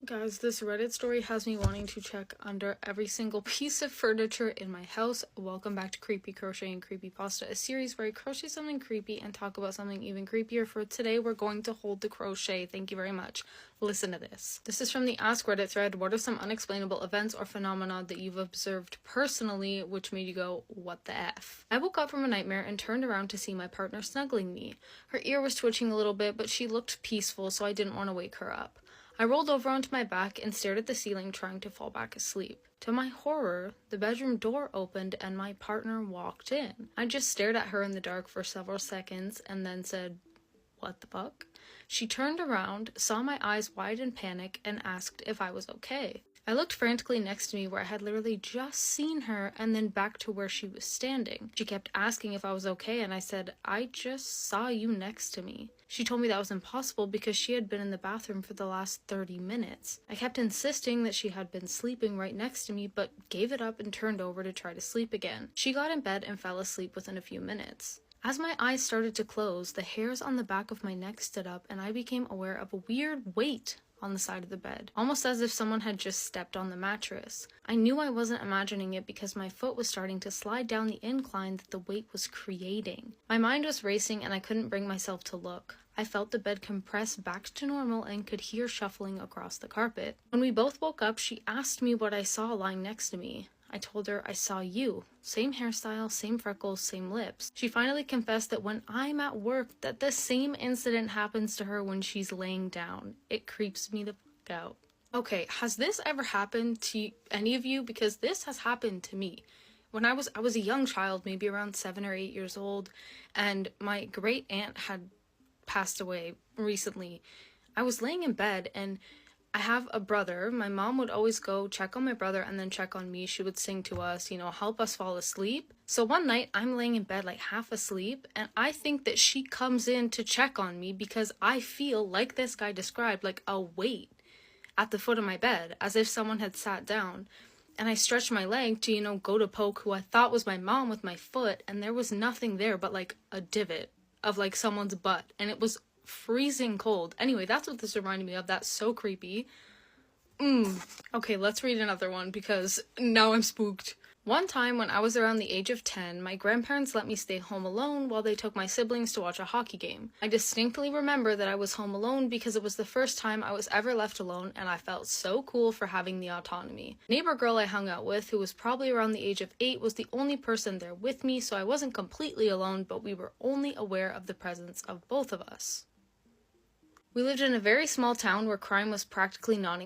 Guys, this Reddit story has me wanting to check under every single piece of furniture in my house. Welcome back to Creepy Crochet and Creepypasta, a series where I crochet something creepy and talk about something even creepier. For today, we're going to hold the crochet. Thank you very much. Listen to this. This is from the Ask Reddit thread. What are some unexplainable events or phenomena that you've observed personally which made you go, what the F? I woke up from a nightmare and turned around to see my partner snuggling me. Her ear was twitching a little bit, but she looked peaceful, so I didn't want to wake her up. I rolled over onto my back and stared at the ceiling, trying to fall back asleep. To my horror, the bedroom door opened and my partner walked in. I just stared at her in the dark for several seconds and then said, "What the fuck?" She turned around, saw my eyes wide in panic, and asked if I was okay. I looked frantically next to me where I had literally just seen her, and then back to where she was standing. She kept asking if I was okay, and I said, "I just saw you next to me." She told me that was impossible because she had been in the bathroom for the last 30 minutes. I kept insisting that she had been sleeping right next to me, but gave it up and turned over to try to sleep again. She got in bed and fell asleep within a few minutes. As my eyes started to close, the hairs on the back of my neck stood up, and I became aware of a weird weight on the side of the bed, almost as if someone had just stepped on the mattress. I knew I wasn't imagining it because my foot was starting to slide down the incline that the weight was creating. My mind was racing and I couldn't bring myself to look. I felt the bed compress back to normal and could hear shuffling across the carpet. When we both woke up, she asked me what I saw lying next to me. I told her I saw you. Same hairstyle, same freckles, same lips. She finally confessed that when I'm at work, that the same incident happens to her when she's laying down. It creeps me the fuck out. Okay, has this ever happened to any of you? Because this has happened to me. When I was a young child, maybe around 7 or 8 years old, and my great aunt had passed away recently. I was laying in bed and I have a brother. My mom would always go check on my brother and then check on me. She would sing to us, help us fall asleep. So one night I'm laying in bed like half asleep and I think that she comes in to check on me because I feel, like this guy described, like a weight at the foot of my bed, as if someone had sat down. And I stretched my leg to, go to poke who I thought was my mom with my foot, and there was nothing there but like a divot of like someone's butt, and it was freezing cold. Anyway, that's what this reminded me of. That's so creepy. Okay, let's read another one because now I'm spooked. One time when I was around the age of 10, my grandparents let me stay home alone while they took my siblings to watch a hockey game. I distinctly remember that I was home alone because it was the first time I was ever left alone, and I felt so cool for having the autonomy. The neighbor girl I hung out with, who was probably around the age of 8, was the only person there with me, so I wasn't completely alone, but we were only aware of the presence of both of us. We lived in a very small town where crime was practically non